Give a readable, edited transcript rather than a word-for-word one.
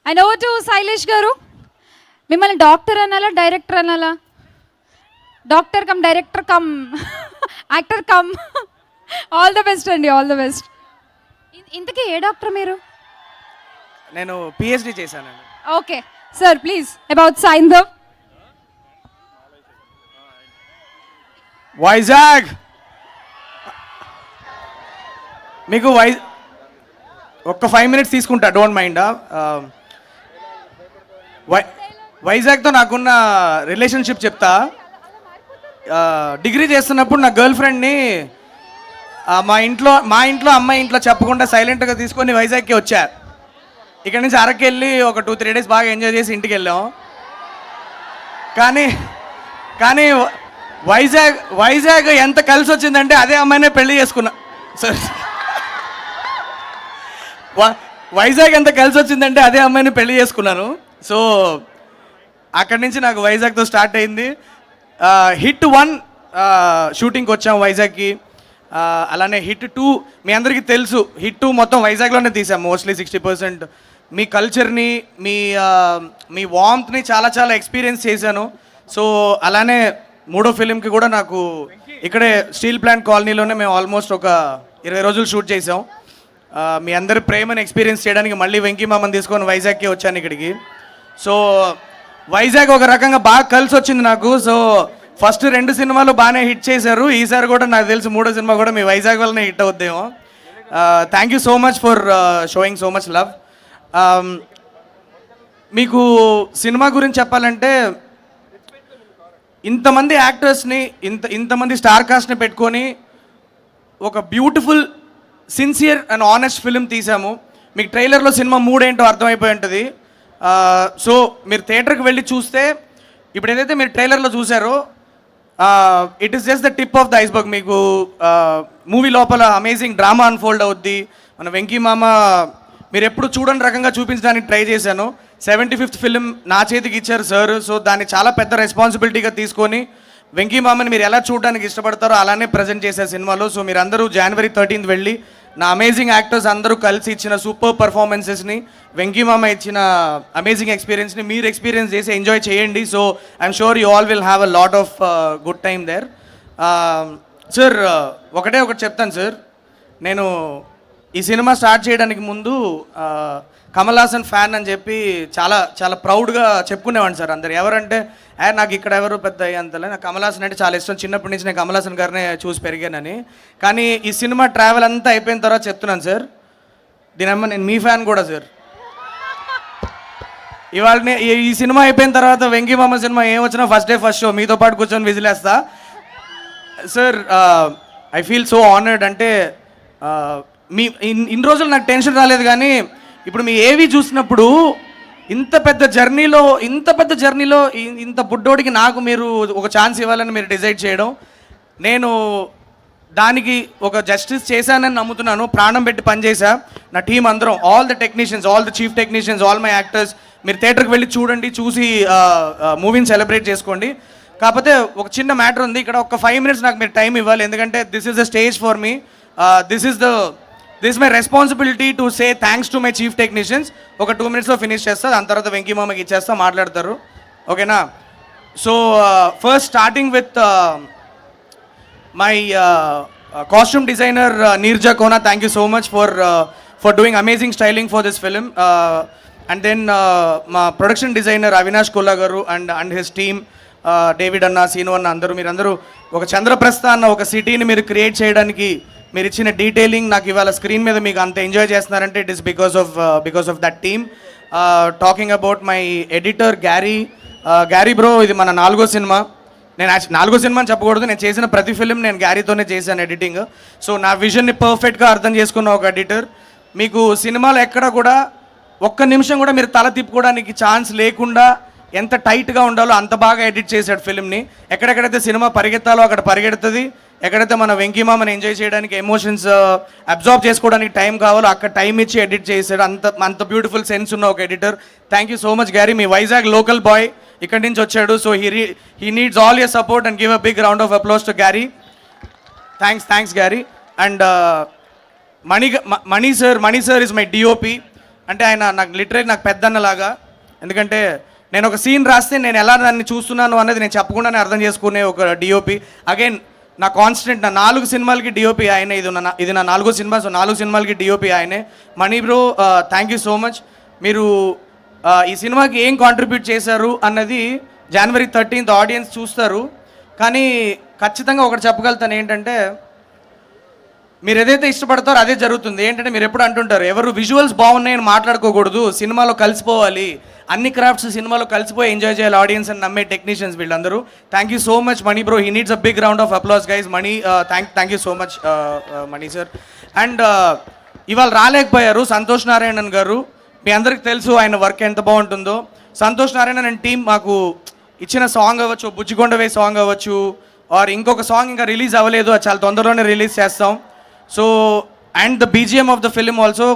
And over to Shailesh గారు. మిమ్మల్ని doctor అనాలా డైరెక్టర్ అనాలా? Doctor come director come actor come all the best అండి, ఆల్ ద బెస్ట్. ఇంతకీ ఏ డాక్టర్ మీరు? నేను పిహెచ్డి చేశానండి. Okay sir, please about Saindhav. Vizag మీకు ఒక్క 5 minutes తీసుకుంటా, డోంట్ మైండ్. వైజాగ్తో నాకున్న రిలేషన్షిప్ చెప్తా. డిగ్రీ చేస్తున్నప్పుడు నా గర్ల్ ఫ్రెండ్ని మా ఇంట్లో అమ్మాయి ఇంట్లో చెప్పకుండా సైలెంట్గా తీసుకొని వైజాగ్కి వచ్చా. ఇక్కడ నుంచి అరకు వెళ్ళి ఒక 2-3 days బాగా ఎంజాయ్ చేసి ఇంటికి వెళ్ళాం. కానీ వైజాగ్ ఎంత కలిసి వచ్చిందంటే అదే అమ్మాయినే పెళ్లి చేసుకున్నా. సార్, వైజాగ్ ఎంత కలిసి వచ్చిందంటే అదే అమ్మాయిని పెళ్లి చేసుకున్నాను. సో అక్కడి నుంచి నాకు వైజాగ్తో స్టార్ట్ అయింది. హిట్ 1 షూటింగ్కి వచ్చాం వైజాగ్కి. అలానే హిట్ 2 మీ అందరికీ తెలుసు. హిట్ 2 మొత్తం వైజాగ్లోనే తీసాం మోస్ట్లీ 60%. మీ కల్చర్ని, మీ వార్మ్త్ని చాలా చాలా ఎక్స్పీరియన్స్ చేశాను. సో అలానే 3వ ఫిలింకి కూడా నాకు ఇక్కడే స్టీల్ ప్లాంట్ కాలనీలోనే మేము ఆల్మోస్ట్ ఒక 20 రోజులు షూట్ చేసాం. మీ అందరి ప్రేమను ఎక్స్పీరియన్స్ చేయడానికి మళ్ళీ వెంకీ మామని తీసుకొని వైజాగ్కి వచ్చాను ఇక్కడికి. సో వైజాగ్ ఒక రకంగా బాగా కలిసి వచ్చింది నాకు. సో ఫస్ట్ 2 సినిమాలు బాగానే హిట్ చేశారు. ఈసారి కూడా నాకు తెలిసి 3వ సినిమా కూడా మీ వైజాగ్ వల్లనే హిట్ అవుద్దేమో. Thank you so much for showing so much love. మీకు సినిమా గురించి చెప్పాలంటే ఇంతమంది యాక్టర్స్ని ఇంతమంది స్టార్ కాస్ట్ని పెట్టుకొని ఒక beautiful sincere and honest film తీసాము. మీకు ట్రైలర్లో సినిమా మూడ్ ఏంటో అర్థమైపోయి ఉంటుంది. సో మీరు థియేటర్కి వెళ్ళి చూస్తే ఇప్పుడు ఏదైతే మీరు ట్రైలర్లో చూసారో it is just the tip of the iceberg. మీకు మూవీ లోపల అమేజింగ్ డ్రామా అన్ఫోల్డ్ అవుద్ది. మన వెంకీ మామ మీరు ఎప్పుడు చూడని రకంగా చూపించడానికి ట్రై చేశాను. 75th ఫిలిం నా చేతికి ఇచ్చారు సార్. సో దాన్ని చాలా పెద్ద రెస్పాన్సిబిలిటీగా తీసుకొని వెంకీ మామని మీరు ఎలా చూడడానికి ఇష్టపడతారో అలానే ప్రజెంట్ చేశారు సినిమాలో. సో మీరు అందరూ January 13th వెళ్ళి నా అమేజింగ్ యాక్టర్స్ అందరూ కలిసి ఇచ్చిన సూపర్ పర్ఫార్మెన్సెస్ని, వెంకీ మామ ఇచ్చిన అమేజింగ్ ఎక్స్పీరియన్స్ని మీరు ఎక్స్పీరియన్స్ చేసి ఎంజాయ్ చేయండి. So I'm sure you all will have a lot of good time there. Sir, ఒకటే చెప్తాను సార్. నేను ఈ సినిమా స్టార్ట్ చేయడానికి ముందు కమల్ హాసన్ ఫ్యాన్ అని చెప్పి చాలా చాలా ప్రౌడ్గా చెప్పుకునేవాడిని సార్. అందరు ఎవరంటే నాకు ఇక్కడ ఎవరు పెద్ద అయ్యేంతలే, నాకు కమల్ హాసన్ అంటే చాలా ఇష్టం. చిన్నప్పటి నుంచి నేను కమల్ హాసన్ గారినే చూసి పెరిగానని. కానీ ఈ సినిమా ట్రావెల్ అంతా అయిపోయిన తర్వాత చెప్తున్నాను సార్, దీనమ్మ నేను మీ ఫ్యాన్ కూడా సార్. ఇవాళ ఈ సినిమా అయిపోయిన తర్వాత వెంకీ మామ సినిమా ఏం వచ్చినా ఫస్ట్ డే ఫస్ట్ షో మీతో పాటు కూర్చొని విజిలేస్తా sir. I feel so honoured. అంటే మీ ఇన్ని రోజులు నాకు టెన్షన్ రాలేదు, కానీ ఇప్పుడు మీ ఏవి చూసినప్పుడు ఇంత పెద్ద జర్నీలో ఇంత బుడ్డోడికి నాకు మీరు ఒక ఛాన్స్ ఇవ్వాలని మీరు డిసైడ్ చేయడం, నేను దానికి ఒక జస్టిస్ చేశానని నమ్ముతున్నాను. ప్రాణం పెట్టి పనిచేసా. నా టీం అందరం, all the technicians, all the chief technicians, all my actors, మీరు థియేటర్కి వెళ్ళి చూడండి, చూసి మూవీని సెలబ్రేట్ చేసుకోండి. కాకపోతే ఒక చిన్న మ్యాటర్ ఉంది ఇక్కడ. ఒక 5 minutes నాకు మీరు టైం ఇవ్వాలి, ఎందుకంటే this is the stage for me. This is my responsibility to say thanks to my chief technicians. ఒక 2 minutesలో ఫినిష్ చేస్తా, దాని తర్వాత వెంకీ మామకి ఇచ్చేస్తా, మాట్లాడతారు. ఓకేనా? So first starting with my costume designer Neerja Kona. Thank you so much for doing amazing styling for this film. And then మా production designer Avinash Kolla garu and his team, David అన్న, సీను అన్న, మీరందరూ ఒక చంద్రప్రస్థ అన్న ఒక సిటీని మీరు క్రియేట్ చేయడానికి మీరు ఇచ్చిన డీటెయిలింగ్ నాకు ఇవాళ స్క్రీన్ మీద మీకు అంత ఎంజాయ్ చేస్తున్నారంటే it is because of that team. Talking about my editor Garry bro, ఇది మన 4వ సినిమా. నేను 4వ సినిమా అని చెప్పకూడదు, నేను చేసిన ప్రతి ఫిలిం నేను గ్యారీతోనే చేశాను ఎడిటింగ్. సో నా విజన్ని పర్ఫెక్ట్గా అర్థం చేసుకున్న ఒక ఎడిటర్. మీకు సినిమాలో ఎక్కడ కూడా ఒక్క నిమిషం కూడా మీరు తల తిప్పుకోవడానికి ఛాన్స్ లేకుండా ఎంత టైట్గా ఉండాలో అంత బాగా ఎడిట్ చేశాడు ఫిలింని. ఎక్కడెక్కడైతే సినిమా పరిగెత్తాలో అక్కడ పరిగెడుతుంది, ఎక్కడైతే మన వెంకీ మామని ఎంజాయ్ చేయడానికి, ఎమోషన్స్ అబ్జార్బ్ చేసుకోవడానికి టైం కావాలో అక్కడ టైం ఇచ్చి ఎడిట్ చేశాడు. అంత బ్యూటిఫుల్ సెన్స్ ఉన్న ఒక editor. Thank you so much Garry. మీ వైజాగ్ లోకల్ బాయ్ ఇక్కడి నుంచి వచ్చాడు. So he needs all your support and give a big round of applause to Garry. Thanks Garry. And Mani sir is my DOP. అంటే ఆయన నాకు literate నాకు పెద్దన్నలాగా. ఎందుకంటే నేను ఒక సీన్ రాస్తే నేను ఎలా దాన్ని చూస్తున్నాను అన్నది నేను చెప్పకుండానే అర్థం చేసుకునే ఒక డిఓపి. అగైన్ నా కాన్స్టెంట్, నా 4 సినిమాలకి డిఓపి ఆయనే. ఇది నా 4వ సినిమా. సో 4 సినిమాలకి డిఓపి ఆయనే. Mani bro, thank you so much. మీరు ఈ సినిమాకి ఏం కాంట్రిబ్యూట్ చేశారు అన్నది January 13th ఆడియన్స్ చూస్తారు. కానీ ఖచ్చితంగా ఒకటి చెప్పగలుగుతాను ఏంటంటే, మీరు ఏదైతే ఇష్టపడతారో అదే జరుగుతుంది. ఏంటంటే మీరు ఎప్పుడు అంటుంటారు, ఎవరు విజువల్స్ బాగున్నాయని మాట్లాడుకోకూడదు, సినిమాలో కలిసిపోవాలి, అన్ని క్రాఫ్ట్స్ సినిమాలో కలిసిపోయి ఎంజాయ్ చేయాలి ఆడియన్స్ అని నమ్మే టెక్నీషియన్స్ వీళ్ళందరూ. Thank you so much Mani bro. He needs a big round of applause guys. Mani, thank you so much Mani sir. And ఇవాళ రాలేకపోయారు సంతోష్ నారాయణన్ గారు. మీ అందరికి తెలుసు ఆయన వర్క్ ఎంత బాగుంటుందో. సంతోష్ నారాయణన్ అండ్ టీం మాకు ఇచ్చిన సాంగ్ అవ్వచ్చు, బుజ్జికొండవే సాంగ్ అవ్వచ్చు, ఆర్ ఇంకొక సాంగ్ ఇంకా రిలీజ్ అవ్వలేదు, అది చాలా తొందరలోనే రిలీజ్ చేస్తాం. So and the BGM of the film also